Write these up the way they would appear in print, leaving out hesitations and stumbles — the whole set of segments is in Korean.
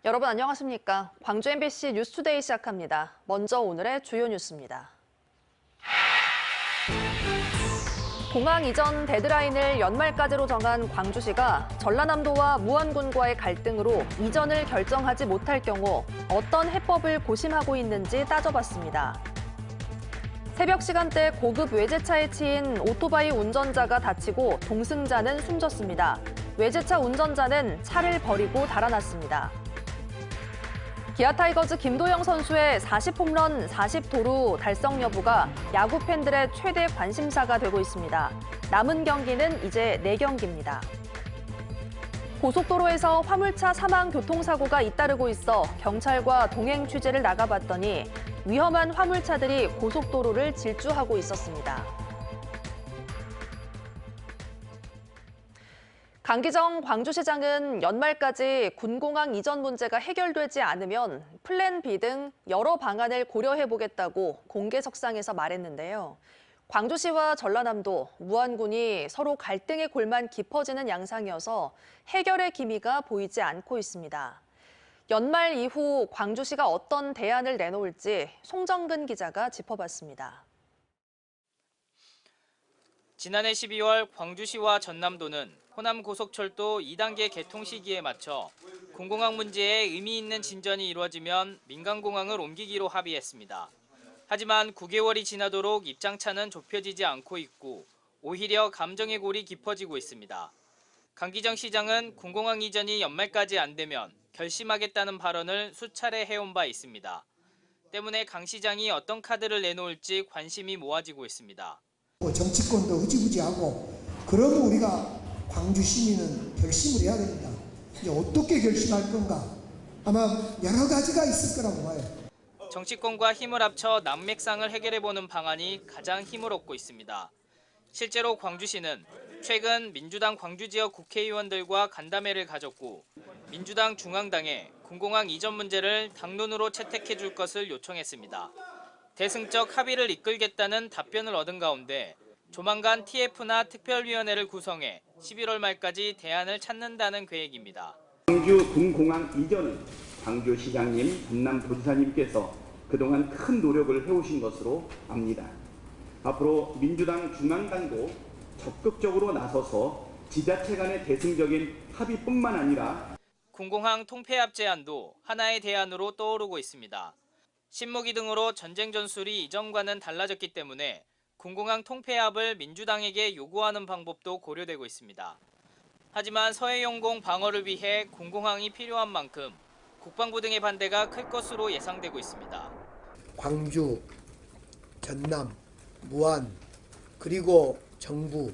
여러분 안녕하십니까? 광주 MBC 뉴스투데이 시작합니다. 먼저 오늘의 주요 뉴스입니다. 공항 이전 데드라인을 연말까지로 정한 광주시가 전라남도와 무안군과의 갈등으로 이전을 결정하지 못할 경우 어떤 해법을 고심하고 있는지 따져봤습니다. 새벽 시간대 고급 외제차에 치인 오토바이 운전자가 다치고 동승자는 숨졌습니다. 외제차 운전자는 차를 버리고 달아났습니다. 기아 타이거즈 김도영 선수의 40홈런 40도루 달성 여부가 야구 팬들의 최대 관심사가 되고 있습니다. 남은 경기는 이제 4경기입니다. 고속도로에서 화물차 사망 교통사고가 잇따르고 있어 경찰과 동행 취재를 나가봤더니 위험한 화물차들이 고속도로를 질주하고 있었습니다. 강기정 광주시장은 연말까지 군공항 이전 문제가 해결되지 않으면 플랜 B 등 여러 방안을 고려해보겠다고 공개석상에서 말했는데요. 광주시와 전라남도, 무안군이 서로 갈등의 골만 깊어지는 양상이어서 해결의 기미가 보이지 않고 있습니다. 연말 이후 광주시가 어떤 대안을 내놓을지 송정근 기자가 짚어봤습니다. 지난해 12월 광주시와 전남도는 호남 고속철도 2단계 개통 시기에 맞춰 군공항 문제에 의미 있는 진전이 이루어지면 민간공항을 옮기기로 합의했습니다. 하지만 9개월이 지나도록 입장차는 좁혀지지 않고 있고 오히려 감정의 골이 깊어지고 있습니다. 강기정 시장은 군공항 이전이 연말까지 안 되면 결심하겠다는 발언을 수차례 해온 바 있습니다. 때문에 강 시장이 어떤 카드를 내놓을지 관심이 모아지고 있습니다. 정치권도 흐지부지하고 그러면 우리가 광주 시민은 결심을 해야 됩니다. 이제 어떻게 결심할 건가? 아마 여러 가지가 있을 거라고 봐요. 정치권과 힘을 합쳐 난맥상을 해결해보는 방안이 가장 힘을 얻고 있습니다. 실제로 광주시는 최근 민주당 광주 지역 국회의원들과 간담회를 가졌고 민주당 중앙당에 군공항 이전 문제를 당론으로 채택해 줄 것을 요청했습니다. 대승적 합의를 이끌겠다는 답변을 얻은 가운데 조만간 TF나 특별위원회를 구성해 11월 말까지 대안을 찾는다는 계획입니다. 광주 군공항 이전은 광주시장님, 전남도지사님께서 그동안 큰 노력을 해오신 것으로 압니다. 앞으로 민주당 중앙당도 적극적으로 나서서 지자체 간의 대승적인 합의뿐만 아니라 군공항 통폐합 제안도 하나의 대안으로 떠오르고 있습니다. 신무기 등으로 전쟁 전술이 이전과는 달라졌기 때문에 군공항 통폐합을 민주당에게 요구하는 방법도 고려되고 있습니다. 하지만 서해용공 방어를 위해 군공항이 필요한 만큼 국방부 등의 반대가 클 것으로 예상되고 있습니다. 광주, 전남, 무안, 그리고 정부,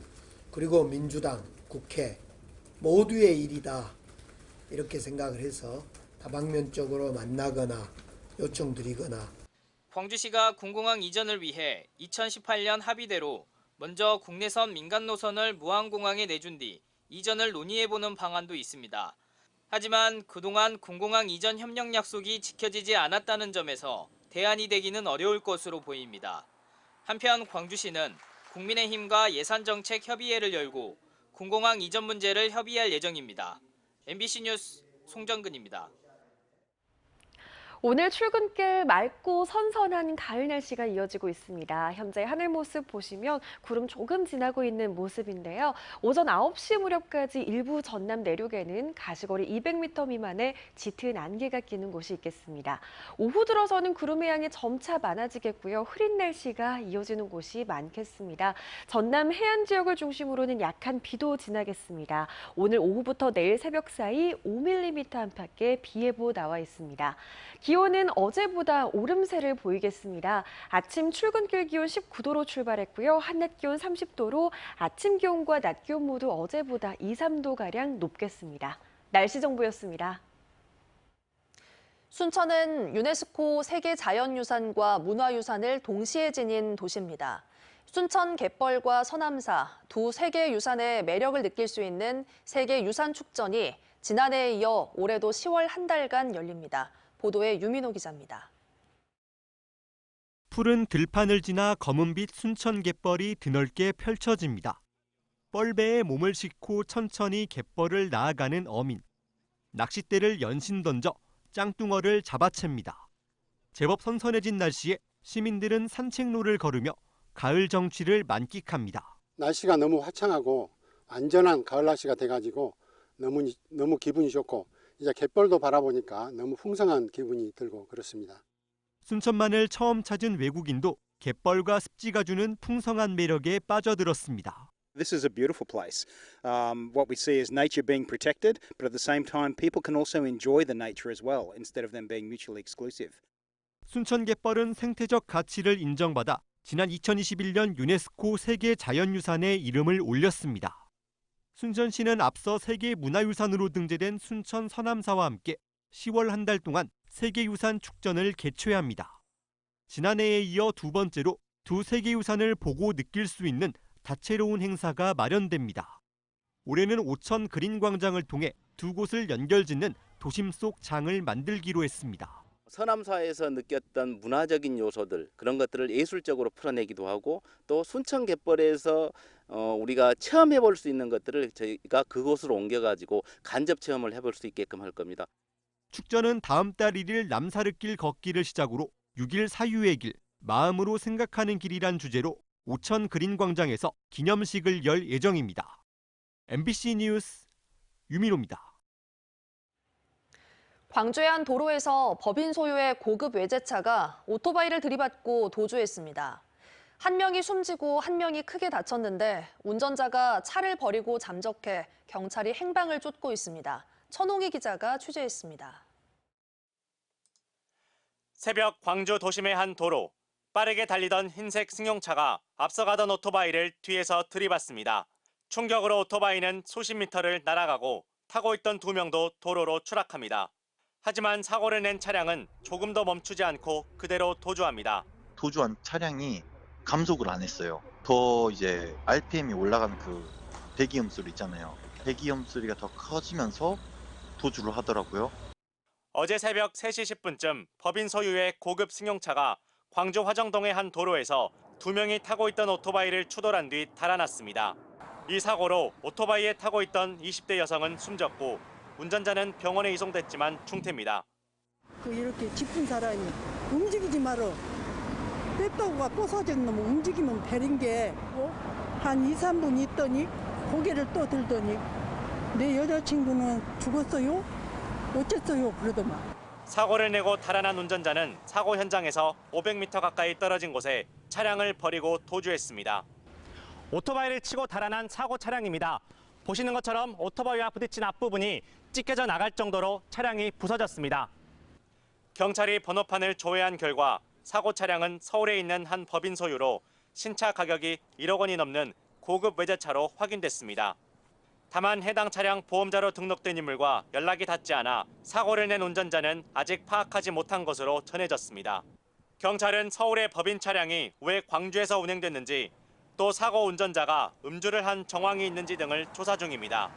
그리고 민주당, 국회 모두의 일이다. 이렇게 생각을 해서 다방면적으로 만나거나 요청드리거나. 광주시가 군공항 이전을 위해 2018년 합의대로 먼저 국내선 민간 노선을 무안공항에 내준 뒤 이전을 논의해보는 방안도 있습니다. 하지만 그동안 군공항 이전 협력 약속이 지켜지지 않았다는 점에서 대안이 되기는 어려울 것으로 보입니다. 한편 광주시는 국민의힘과 예산정책협의회를 열고 군공항 이전 문제를 협의할 예정입니다. MBC 뉴스 송정근입니다. 오늘 출근길 맑고 선선한 가을 날씨가 이어지고 있습니다. 현재 하늘 모습 보시면 구름 조금 지나고 있는 모습인데요. 오전 9시 무렵까지 일부 전남 내륙에는 가시거리 200m 미만의 짙은 안개가 끼는 곳이 있겠습니다. 오후 들어서는 구름의 양이 점차 많아지겠고요. 흐린 날씨가 이어지는 곳이 많겠습니다. 전남 해안 지역을 중심으로는 약한 비도 지나겠습니다. 오늘 오후부터 내일 새벽 사이 5mm 안팎의 비 예보 나와 있습니다. 기온은 어제보다 오름세를 보이겠습니다. 아침 출근길 기온 19도로 출발했고요. 한낮 기온 30도로 아침 기온과 낮 기온 모두 어제보다 2, 3도가량 높겠습니다. 날씨 정보였습니다. 순천은 유네스코 세계자연유산과 문화유산을 동시에 지닌 도시입니다. 순천 갯벌과 서남사 두 세계유산의 매력을 느낄 수 있는 세계유산축전이 지난해에 이어 올해도 10월 한 달간 열립니다. 보도에 유민호 기자입니다. 푸른 들판을 지나 검은빛 순천 갯벌이 드넓게 펼쳐집니다. 뻘배에 몸을 싣고 천천히 갯벌을 나아가는 어민. 낚싯대를 연신 던져 짱뚱어를 잡아챕니다. 제법 선선해진 날씨에 시민들은 산책로를 걸으며 가을 정취를 만끽합니다. 날씨가 너무 화창하고 안전한 가을 날씨가 돼가지고 너무 기분이 좋고 이제 갯벌도 바라보니까 너무 풍성한 기분이 들고 그렇습니다. 순천만을 처음 찾은 외국인도 갯벌과 습지가 주는 풍성한 매력에 빠져들었습니다. This is a beautiful place. What we see is nature being protected, but at the same time people can also enjoy the nature as well instead of them being mutually exclusive. 순천 갯벌은 생태적 가치를 인정받아 지난 2021년 유네스코 세계 자연유산에 이름을 올렸습니다. 순천시는 앞서 세계 문화유산으로 등재된 순천 서남사와 함께 10월 한 달 동안 세계유산 축전을 개최합니다. 지난해에 이어 두 번째로 두 세계유산을 보고 느낄 수 있는 다채로운 행사가 마련됩니다. 올해는 오천 그린광장을 통해 두 곳을 연결짓는 도심 속 장을 만들기로 했습니다. 서남사에서 느꼈던 문화적인 요소들 그런 것들을 예술적으로 풀어내기도 하고 또 순천 갯벌에서 우리가 체험해 볼 수 있는 것들을 저희가 그곳으로 옮겨가지고 간접 체험을 해볼 수 있게끔 할 겁니다. 축전은 다음 달 1일 남사르길 걷기를 시작으로 6일 사유의 길, 마음으로 생각하는 길이란 주제로 오천 그린광장에서 기념식을 열 예정입니다. MBC 뉴스 유민호입니다. 광주의 한 도로에서 법인 소유의 고급 외제차가 오토바이를 들이받고 도주했습니다. 한 명이 숨지고 한 명이 크게 다쳤는데 운전자가 차를 버리고 잠적해 경찰이 행방을 쫓고 있습니다. 천홍희 기자가 취재했습니다. 새벽 광주 도심의 한 도로. 빠르게 달리던 흰색 승용차가 앞서가던 오토바이를 뒤에서 들이받습니다. 충격으로 오토바이는 수십 미터를 날아가고 타고 있던 두 명도 도로로 추락합니다. 하지만 사고를 낸 차량은 조금도 멈추지 않고 그대로 도주합니다. 도주한 차량이 감속을 안 했어요. 더 이제 RPM이 올라가는 그 배기음 소리 있잖아요. 배기음 소리가 더 커지면서 도주를 하더라고요. 어제 새벽 3시 10분쯤 법인 소유의 고급 승용차가 광주 화정동의 한 도로에서 두 명이 타고 있던 오토바이를 추돌한 뒤 달아났습니다. 이 사고로 오토바이에 타고 있던 20대 여성은 숨졌고 운전자는 병원에 이송됐지만 중태입니다. 이렇게 짚은 사람이 움직이지 말어. 뺐다고가 부서진 놈 움직이면 되는 게 한 2, 3분 있더니 고개를 또 들더니 내 여자친구는 죽었어요? 어쨌어요? 그러더만. 사고를 내고 달아난 운전자는 사고 현장에서 500m 가까이 떨어진 곳에 차량을 버리고 도주했습니다. 오토바이를 치고 달아난 사고 차량입니다. 보시는 것처럼 오토바이와 부딪힌 앞부분이 찢겨져 나갈 정도로 차량이 부서졌습니다. 경찰이 번호판을 조회한 결과 사고 차량은 서울에 있는 한 법인 소유로 신차 가격이 1억 원이 넘는 고급 외제차로 확인됐습니다. 다만 해당 차량 보험자로 등록된 인물과 연락이 닿지 않아 사고를 낸 운전자는 아직 파악하지 못한 것으로 전해졌습니다. 경찰은 서울의 법인 차량이 왜 광주에서 운행됐는지 또 사고 운전자가 음주를 한 정황이 있는지 등을 조사 중입니다.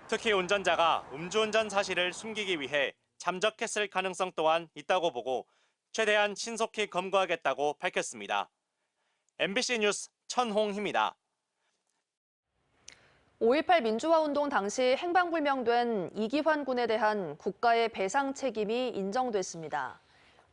특히 운전자가 음주운전 사실을 숨기기 위해 잠적했을 가능성 또한 있다고 보고 최대한 신속히 검거하겠다고 밝혔습니다. MBC 뉴스 천홍희입니다. 5.18 민주화운동 당시 행방불명된 이기환 군에 대한 국가의 배상 책임이 인정됐습니다.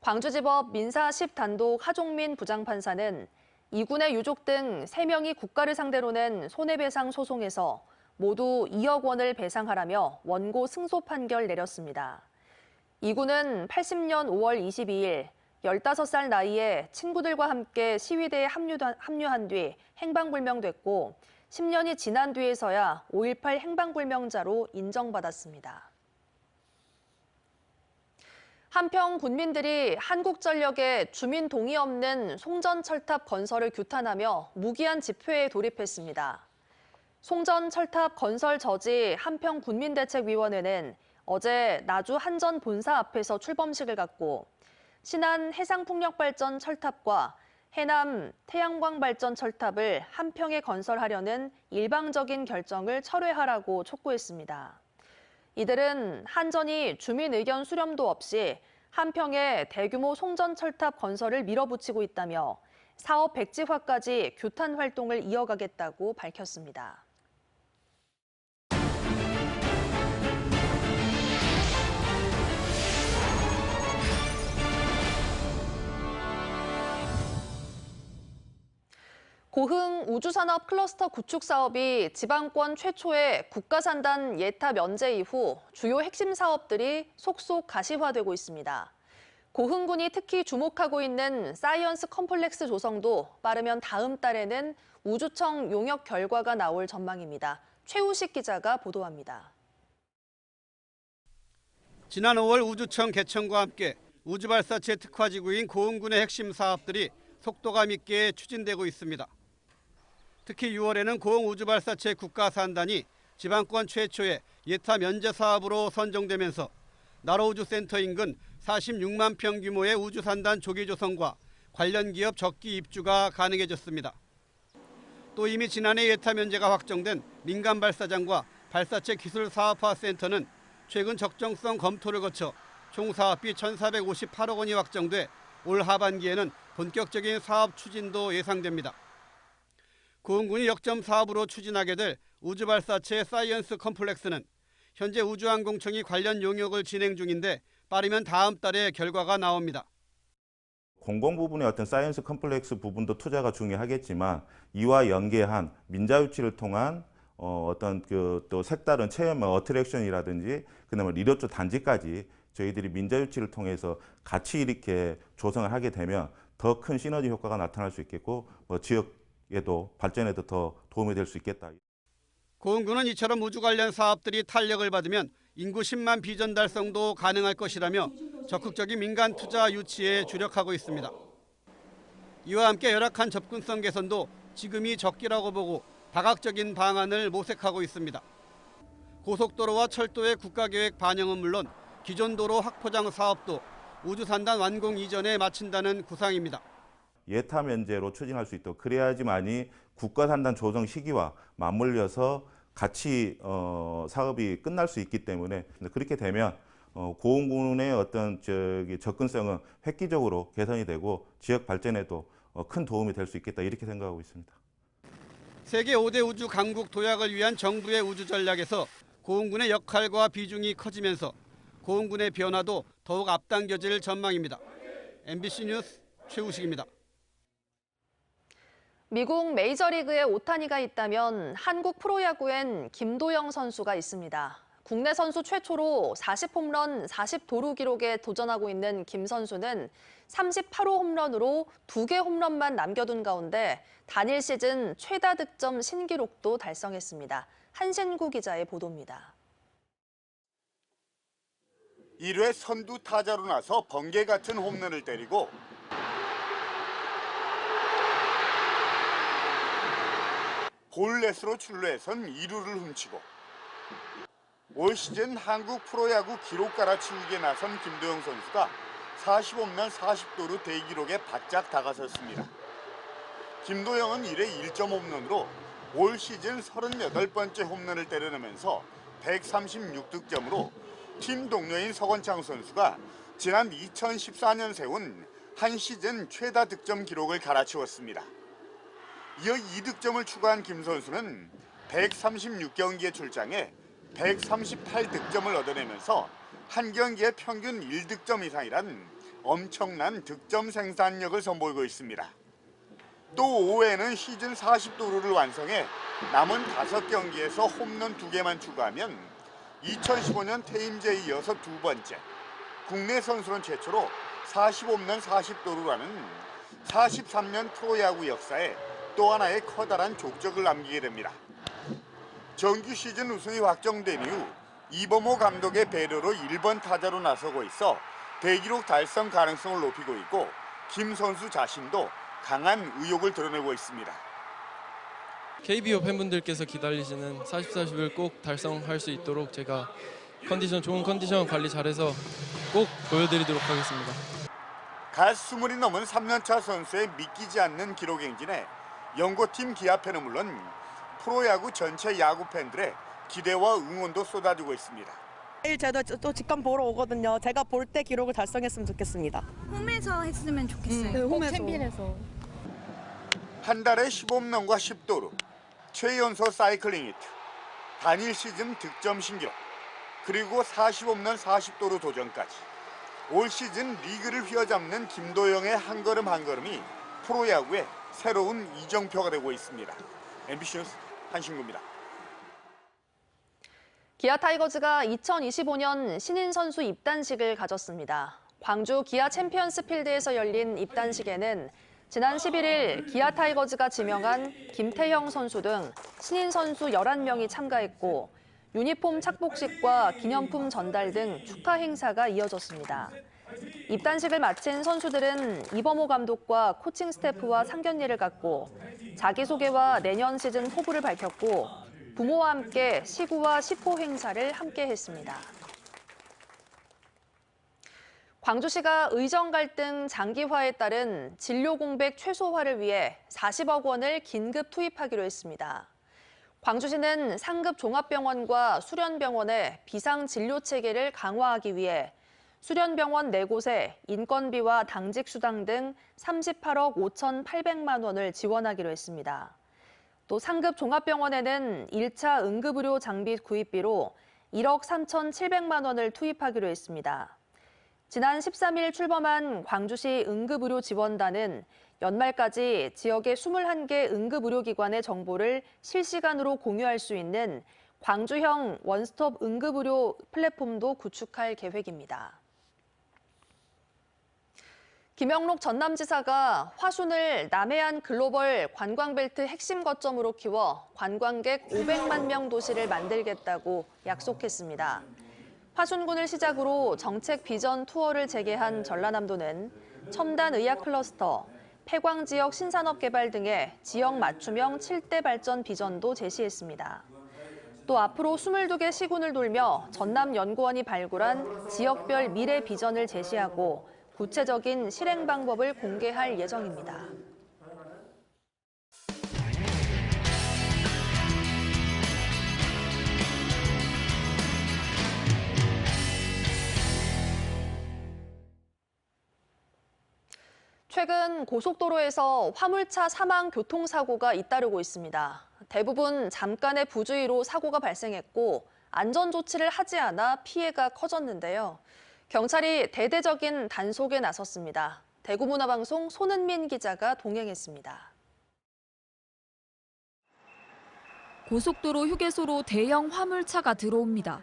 광주지법 민사 10단독 하종민 부장판사는 이 군의 유족 등 3명이 국가를 상대로 낸 손해배상 소송에서 모두 2억 원을 배상하라며 원고 승소 판결 내렸습니다. 이 군은 80년 5월 22일 15살 나이에 친구들과 함께 시위대에 합류한 뒤 행방불명됐고 10년이 지난 뒤에서야 5.18 행방불명자로 인정받았습니다. 한편 군민들이 한국전력의 주민 동의 없는 송전철탑 건설을 규탄하며 무기한 집회에 돌입했습니다. 송전철탑 건설 저지 한평 군민대책위원회는 어제 나주 한전 본사 앞에서 출범식을 갖고 신안 해상풍력발전 철탑과 해남 태양광 발전 철탑을 한평에 건설하려는 일방적인 결정을 철회하라고 촉구했습니다. 이들은 한전이 주민 의견 수렴도 없이 한평에 대규모 송전 철탑 건설을 밀어붙이고 있다며 사업 백지화까지 규탄 활동을 이어가겠다고 밝혔습니다. 고흥 우주산업 클러스터 구축 사업이 지방권 최초의 국가산단 예타 면제 이후 주요 핵심 사업들이 속속 가시화되고 있습니다. 고흥군이 특히 주목하고 있는 사이언스 컴플렉스 조성도 빠르면 다음 달에는 우주청 용역 결과가 나올 전망입니다. 최우식 기자가 보도합니다. 지난 5월 우주청 개청과 함께 우주발사체 특화지구인 고흥군의 핵심 사업들이 속도감 있게 추진되고 있습니다. 특히 6월에는 고흥 우주발사체 국가산단이 지방권 최초의 예타 면제 사업으로 선정되면서 나로우주센터 인근 46만 평 규모의 우주산단 조기 조성과 관련 기업 적기 입주가 가능해졌습니다. 또 이미 지난해 예타 면제가 확정된 민간 발사장과 발사체 기술 사업화 센터는 최근 적정성 검토를 거쳐 총 사업비 1,458억 원이 확정돼 올 하반기에는 본격적인 사업 추진도 예상됩니다. 고흥군이 역점 사업으로 추진하게 될 우주발사체 사이언스 컴플렉스는 현재 우주항공청이 관련 용역을 진행 중인데 빠르면 다음 달에 결과가 나옵니다. 공공 부분의 어떤 사이언스 컴플렉스 부분도 투자가 중요하겠지만 이와 연계한 민자 유치를 통한 어떤 또 색다른 체험 어트랙션이라든지 그다음에 리조트 단지까지 저희들이 민자 유치를 통해서 같이 이렇게 조성을 하게 되면 더 큰 시너지 효과가 나타날 수 있겠고 지역에도 발전에도 더 도움이 될 수 있겠다. 고흥군은 이처럼 우주 관련 사업들이 탄력을 받으면 인구 10만 비전 달성도 가능할 것이라며 적극적인 민간 투자 유치에 주력하고 있습니다. 이와 함께 열악한 접근성 개선도 지금이 적기라고 보고 다각적인 방안을 모색하고 있습니다. 고속도로와 철도의 국가계획 반영은 물론 기존 도로 확포장 사업도 우주산단 완공 이전에 마친다는 구상입니다. 예타 면제로 추진할 수 있도록 그래야지만이 국가산단 조성 시기와 맞물려서 같이 사업이 끝날 수 있기 때문에 그렇게 되면 고흥군의 어떤 접근성은 획기적으로 개선이 되고 지역 발전에도 큰 도움이 될 수 있겠다 이렇게 생각하고 있습니다. 세계 5대 우주 강국 도약을 위한 정부의 우주 전략에서 고흥군의 역할과 비중이 커지면서 고흥군의 변화도 더욱 앞당겨질 전망입니다. MBC 뉴스 최우식입니다. 미국 메이저리그에 오타니가 있다면 한국 프로야구엔 김도영 선수가 있습니다. 국내 선수 최초로 40홈런 40도루 기록에 도전하고 있는 김 선수는 38호 홈런으로 2개 홈런만 남겨둔 가운데 단일 시즌 최다 득점 신기록도 달성했습니다. 한신구 기자의 보도입니다. 1회 선두 타자로 나서 번개 같은 홈런을 때리고 볼넷으로 출루해선 2루를 훔치고 올 시즌 한국 프로야구 기록 갈아치우기에 나선 김도영 선수가 40홈런 40도루 대기록에 바짝 다가섰습니다. 김도영은 1회 1점 홈런으로 올 시즌 38번째 홈런을 때려내면서 136득점으로 팀 동료인 서건창 선수가 지난 2014년 세운 한 시즌 최다 득점 기록을 갈아치웠습니다. 이어 2득점을 추가한 김 선수는 136경기에 출장해 138득점을 얻어내면서 한 경기에 평균 1득점 이상이란 엄청난 득점 생산력을 선보이고 있습니다. 또 5회에는 시즌 40도루를 완성해 남은 5경기에서 홈런 2개만 추가하면 2015년 퇴임제에 이어서 두 번째, 국내 선수는 최초로 40홈런 40도루라는 43년 프로야구 역사에 또 하나의 커다란 족적을 남기게 됩니다. 정규 시즌 우승이 확정된 이후 이범호 감독의 배려로 1번 타자로 나서고 있어 대기록 달성 가능성을 높이고 있고 김 선수 자신도 강한 의욕을 드러내고 있습니다. KBO 팬분들께서 기다리시는 40-40을 꼭 달성할 수 있도록 제가 좋은 컨디션 관리 잘해서 꼭 보여드리도록 하겠습니다. 갓 20이 넘은 3년차 선수의 믿기지 않는 기록 행진에 연고팀 기아팬은 물론 프로야구 전체 야구 팬들의 기대와 응원도 쏟아지고 있습니다. 내일 제가 또 직관 보러 오거든요. 제가 볼 때 기록을 달성했으면 좋겠습니다. 홈에서 했으면 좋겠어요. 네, 홈에서. 챔피언에서. 한 달에 10홈런과 10도루, 최연소 사이클링 히트, 단일 시즌 득점 신기록, 그리고 40홈런 40도루 도전까지. 올 시즌 리그를 휘어잡는 김도영의 한 걸음 한 걸음이 프로야구에 새로운 이정표가 되고 있습니다. MBC 뉴스 한신구입니다. 기아 타이거즈가 2025년 신인 선수 입단식을 가졌습니다. 광주 기아 챔피언스 필드에서 열린 입단식에는 지난 11일 기아 타이거즈가 지명한 김태형 선수 등 신인 선수 11명이 참가했고 유니폼 착복식과 기념품 전달 등 축하 행사가 이어졌습니다. 입단식을 마친 선수들은 이범호 감독과 코칭 스태프와 상견례를 갖고 자기소개와 내년 시즌 포부를 밝혔고 부모와 함께 시구와 시포 행사를 함께 했습니다. 광주시가 의정 갈등 장기화에 따른 진료 공백 최소화를 위해 40억 원을 긴급 투입하기로 했습니다. 광주시는 상급 종합병원과 수련병원의 비상 진료 체계를 강화하기 위해 수련병원 4곳에 인건비와 당직 수당 등 38억 5,800만 원을 지원하기로 했습니다. 또 상급 종합병원에는 1차 응급의료 장비 구입비로 1억 3,700만 원을 투입하기로 했습니다. 지난 13일 출범한 광주시 응급의료 지원단은 연말까지 지역의 21개 응급의료기관의 정보를 실시간으로 공유할 수 있는 광주형 원스톱 응급의료 플랫폼도 구축할 계획입니다. 김영록 전남지사가 화순을 남해안 글로벌 관광벨트 핵심 거점으로 키워 관광객 500만 명 도시를 만들겠다고 약속했습니다. 화순군을 시작으로 정책 비전 투어를 재개한 전라남도는 첨단 의학 클러스터, 폐광 지역 신산업 개발 등의 지역 맞춤형 7대 발전 비전도 제시했습니다. 또 앞으로 22개 시군을 돌며 전남연구원이 발굴한 지역별 미래 비전을 제시하고 구체적인 실행 방법을 공개할 예정입니다. 최근 고속도로에서 화물차 사망 교통사고가 잇따르고 있습니다. 대부분 잠깐의 부주의로 사고가 발생했고 안전조치를 하지 않아 피해가 커졌는데요. 경찰이 대대적인 단속에 나섰습니다. 대구문화방송 손은민 기자가 동행했습니다. 고속도로 휴게소로 대형 화물차가 들어옵니다.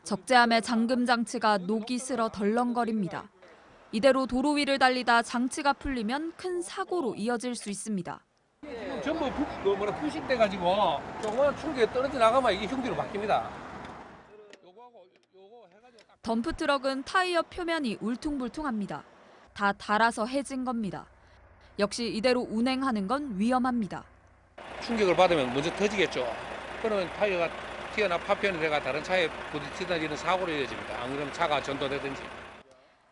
적재함의 잠금 장치가 녹이 슬어 덜렁거립니다. 이대로 도로 위를 달리다 장치가 풀리면 큰 사고로 이어질 수 있습니다. 전부 부식돼가지고 조그만 충격에 떨어져 나가면 이게 흉기로 바뀝니다. 덤프트럭은 타이어 표면이 울퉁불퉁합니다. 다 닳아서 해진 겁니다. 역시 이대로 운행하는 건 위험합니다. 충격을 받으면 먼저 터지겠죠. 그러면 타이어가 튀어나 파편이 돼가 다른 차에 부딪히든지 이런 사고로 이어집니다. 안 그러면 차가 전도되든지.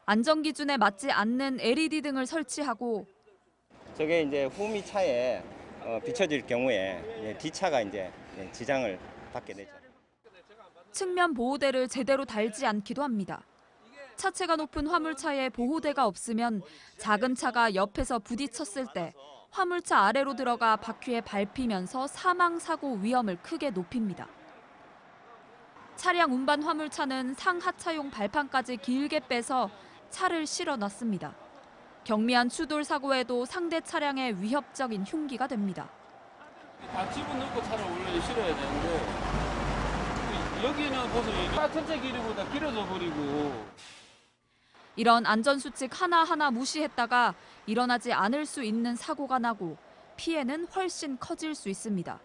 안전기준에 맞지 않는 LED 등을 설치하고 저게 이제 후미 차에 비춰질 경우에 뒷차가 이제 지장을 받게 되죠. 측면 보호대를 제대로 달지 않기도 합니다. 차체가 높은 화물차에 보호대가 없으면 작은 차가 옆에서 부딪혔을 때 화물차 아래로 들어가 바퀴에 밟히면서 사망사고 위험을 크게 높입니다. 차량 운반 화물차는 상하차용 발판까지 길게 빼서 차를 실어 놨습니다. 경미한 추돌 사고에도 상대 차량에 위협적인 흉기가 됩니다. 다 집어넣고 차를 원래 실어야 되는데 여기는 보세요. 차 전체 길이보다 길어져 버리고. 이런 안전수칙 하나하나 무시했다가 일어나지 않을 수 있는 사고가 나고 피해는 훨씬 커질 수 있습니다.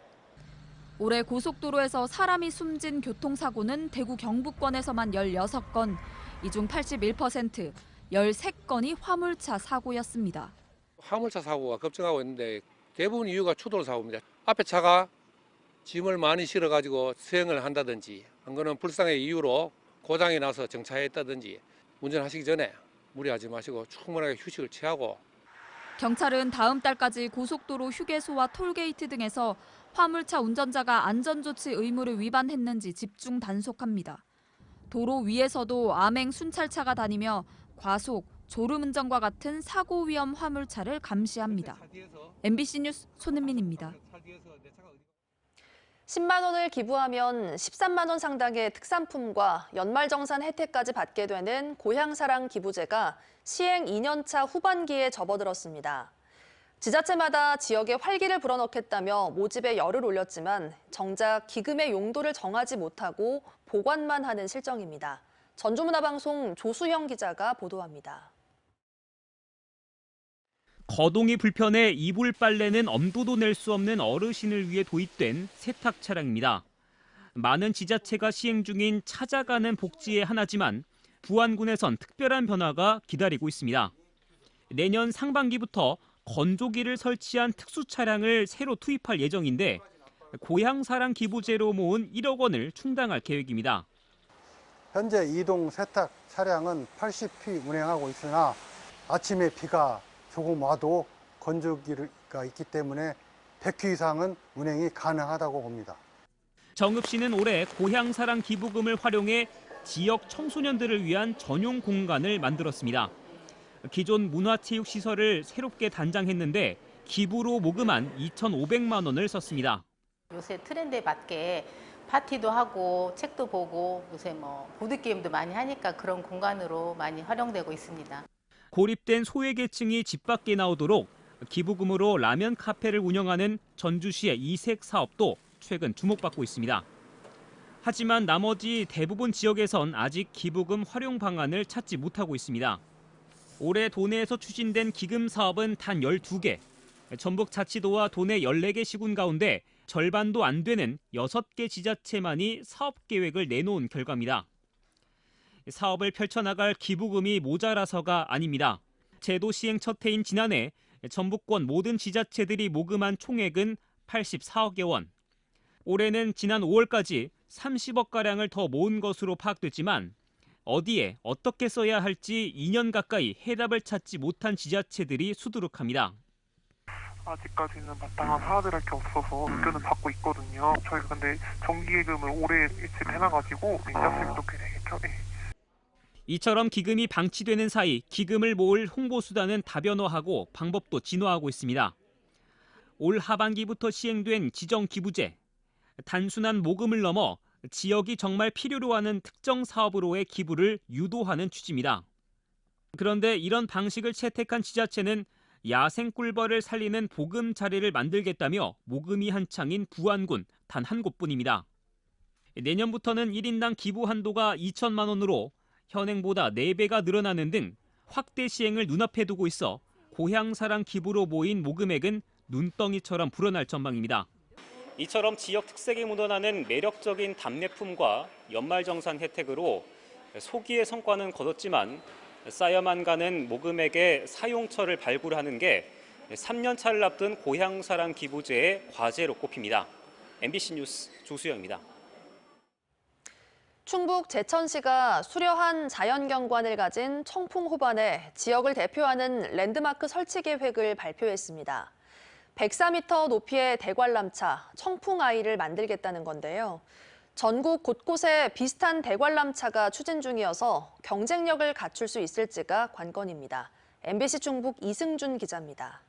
올해 고속도로에서 사람이 숨진 교통사고는 대구 경북권에서만 16건, 이 중 81%, 13건이 화물차 사고였습니다. 화물차 사고가 급증하고 있는데 대부분 이유가 추돌 사고입니다. 앞에 차가 짐을 많이 실어가지고 수행을 한다든지, 안 그러면 불상의 이유로 고장이 나서 정차했다든지, 운전하시기 전에 무리하지 마시고 충분하게 휴식을 취하고. 경찰은 다음 달까지 고속도로 휴게소와 톨게이트 등에서 화물차 운전자가 안전조치 의무를 위반했는지 집중 단속합니다. 도로 위에서도 암행 순찰차가 다니며 과속, 졸음운전과 같은 사고 위험 화물차를 감시합니다. MBC 뉴스 손은민입니다. 10만 원을 기부하면 13만 원 상당의 특산품과 연말정산 혜택까지 받게 되는 고향사랑 기부제가 시행 2년차 후반기에 접어들었습니다. 지자체마다 지역에 활기를 불어넣겠다며 모집에 열을 올렸지만 정작 기금의 용도를 정하지 못하고 보관만 하는 실정입니다. 전주문화방송 조수형 기자가 보도합니다. 거동이 불편해 이불 빨래는 엄두도 낼 수 없는 어르신을 위해 도입된 세탁 차량입니다. 많은 지자체가 시행 중인 찾아가는 복지의 하나지만 부안군에선 특별한 변화가 기다리고 있습니다. 내년 상반기부터 건조기를 설치한 특수 차량을 새로 투입할 예정인데 고향사랑 기부제로 모은 1억 원을 충당할 계획입니다. 현재 이동 세탁 차량은 80피 운행하고 있으나 아침에 비가 조금 와도 건조기가 있기 때문에 100회 이상은 운행이 가능하다고 봅니다. 정읍 씨는 올해 고향사랑 기부금을 활용해 지역 청소년들을 위한 전용 공간을 만들었습니다. 기존 문화체육시설을 새롭게 단장했는데 기부로 모금한 2,500만 원을 썼습니다. 요새 트렌드에 맞게 파티도 하고 책도 보고 요새 보드게임도 많이 하니까 그런 공간으로 많이 활용되고 있습니다. 고립된 소외계층이 집 밖에 나오도록 기부금으로 라면 카페를 운영하는 전주시의 이색 사업도 최근 주목받고 있습니다. 하지만 나머지 대부분 지역에선 아직 기부금 활용 방안을 찾지 못하고 있습니다. 올해 도내에서 추진된 기금 사업은 단 12개, 전북자치도와 도내 14개 시군 가운데 절반도 안 되는 6개 지자체만이 사업 계획을 내놓은 결과입니다. 사업을 펼쳐나갈 기부금이 모자라서가 아닙니다. 제도 시행 첫 해인 지난해 전북권 모든 지자체들이 모금한 총액은 84억여 원. 올해는 지난 5월까지 30억가량을 더 모은 것으로 파악됐지만 어디에 어떻게 써야 할지 2년 가까이 해답을 찾지 못한 지자체들이 수두룩합니다. 아직까지는 마땅한 사업을 할 게 없어서 의견을 받고 있거든요. 저희가 근데 정기예금을 올해 예측해놔가지고 민자수입도 꽤 되겠죠. 네. 이처럼 기금이 방치되는 사이 기금을 모을 홍보수단은 다변화하고 방법도 진화하고 있습니다. 올 하반기부터 시행된 지정기부제. 단순한 모금을 넘어 지역이 정말 필요로 하는 특정 사업으로의 기부를 유도하는 취지입니다. 그런데 이런 방식을 채택한 지자체는 야생 꿀벌을 살리는 보금자리를 만들겠다며 모금이 한창인 부안군 단 한 곳뿐입니다. 내년부터는 1인당 기부 한도가 2천만 원으로 현행보다 4배가 늘어나는 등 확대 시행을 눈앞에 두고 있어 고향사랑 기부로 모인 모금액은 눈덩이처럼 불어날 전망입니다. 이처럼 지역 특색이 묻어나는 매력적인 답례품과 연말정산 혜택으로 소기의 성과는 거뒀지만 쌓여만 가는 모금액의 사용처를 발굴하는 게 3년 차를 앞둔 고향사랑 기부제의 과제로 꼽힙니다. MBC 뉴스 조수영입니다. 충북 제천시가 수려한 자연경관을 가진 청풍호반에 지역을 대표하는 랜드마크 설치 계획을 발표했습니다. 104m 높이의 대관람차 청풍아이를 만들겠다는 건데요. 전국 곳곳에 비슷한 대관람차가 추진 중이어서 경쟁력을 갖출 수 있을지가 관건입니다. MBC 충북 이승준 기자입니다.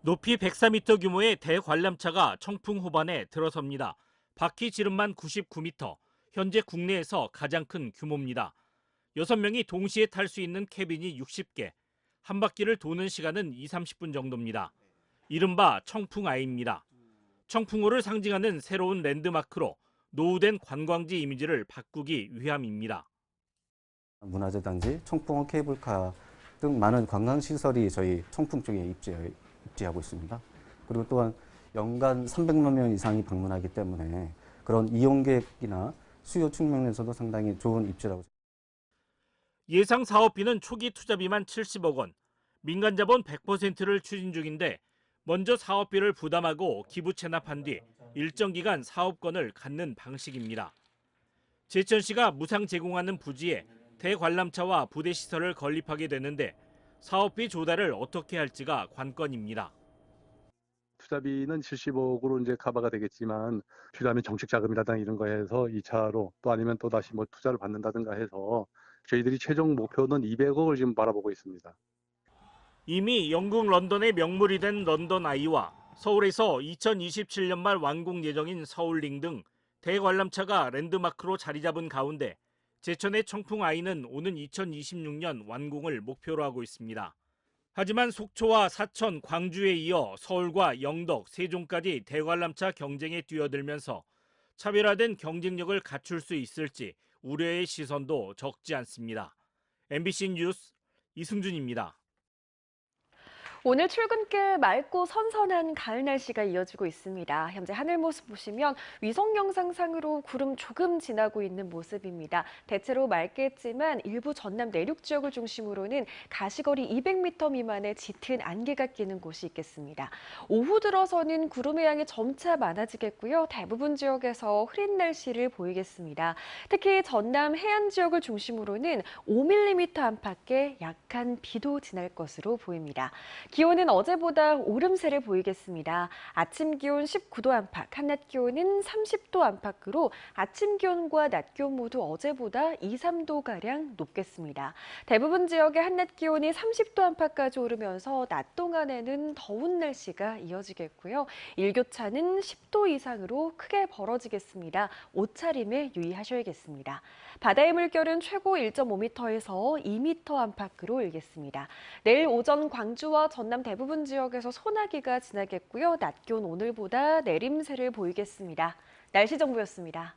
높이 104m 규모의 대관람차가 청풍호반에 들어섭니다. 바퀴 지름만 99m, 현재 국내에서 가장 큰 규모입니다. 6명이 동시에 탈 수 있는 캐빈이 60개, 한 바퀴를 도는 시간은 20-30분 정도입니다. 이른바 청풍아이입니다. 청풍호를 상징하는 새로운 랜드마크로 노후된 관광지 이미지를 바꾸기 위함입니다. 문화재 단지, 청풍호 케이블카 등 많은 관광시설이 저희 청풍 쪽에 입지하고 있습니다. 그리고 또한 연간 300만 명 이상이 방문하기 때문에 그런 이용객이나 수요 측면에서도 상당히 좋은 입지라고 생각합니다. 예상 사업비는 초기 투자비만 70억 원, 민간 자본 100%를 추진 중인데 먼저 사업비를 부담하고 기부 체납한 뒤 일정 기간 사업권을 갖는 방식입니다. 제천시가 무상 제공하는 부지에 대관람차와 부대시설을 건립하게 되는데 사업비 조달을 어떻게 할지가 관건입니다. 투자비는 70억으로 이제 커버가 되겠지만 필요하면 정책 자금이라든가 이런 거 해서 2차로 또 아니면 또 다시 뭐 투자를 받는다든가 해서 저희들이 최종 목표는 200억을 지금 바라보고 있습니다. 이미 영국 런던의 명물이 된 런던 아이와 서울에서 2027년 말 완공 예정인 서울링 등 대관람차가 랜드마크로 자리 잡은 가운데 제천의 청풍 아이는 오는 2026년 완공을 목표로 하고 있습니다. 하지만 속초와 사천, 광주에 이어 서울과 영덕, 세종까지 대관람차 경쟁에 뛰어들면서 차별화된 경쟁력을 갖출 수 있을지 우려의 시선도 적지 않습니다. MBC 뉴스 이승준입니다. 오늘 출근길 맑고 선선한 가을 날씨가 이어지고 있습니다. 현재 하늘 모습 보시면 위성 영상상으로 구름 조금 지나고 있는 모습입니다. 대체로 맑겠지만 일부 전남 내륙 지역을 중심으로는 가시거리 200m 미만의 짙은 안개가 끼는 곳이 있겠습니다. 오후 들어서는 구름의 양이 점차 많아지겠고요. 대부분 지역에서 흐린 날씨를 보이겠습니다. 특히 전남 해안 지역을 중심으로는 5mm 안팎의 약한 비도 지날 것으로 보입니다. 기온은 어제보다 오름세를 보이겠습니다. 아침 기온 19도 안팎, 한낮 기온은 30도 안팎으로 아침 기온과 낮 기온 모두 어제보다 2, 3도가량 높겠습니다. 대부분 지역의 한낮 기온이 30도 안팎까지 오르면서 낮 동안에는 더운 날씨가 이어지겠고요. 일교차는 10도 이상으로 크게 벌어지겠습니다. 옷차림에 유의하셔야겠습니다. 바다의 물결은 최고 1.5m에서 2m 안팎으로 일겠습니다. 내일 오전 광주와 전남 대부분 지역에서 소나기가 지나겠고요. 낮 기온 오늘보다 내림세를 보이겠습니다. 날씨 정보였습니다.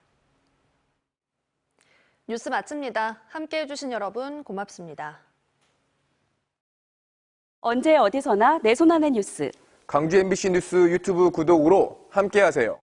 뉴스 마칩니다. 함께해 주신 여러분 고맙습니다. 언제 어디서나 내 손 안의 뉴스. 광주 MBC 뉴스 유튜브 구독으로 함께하세요.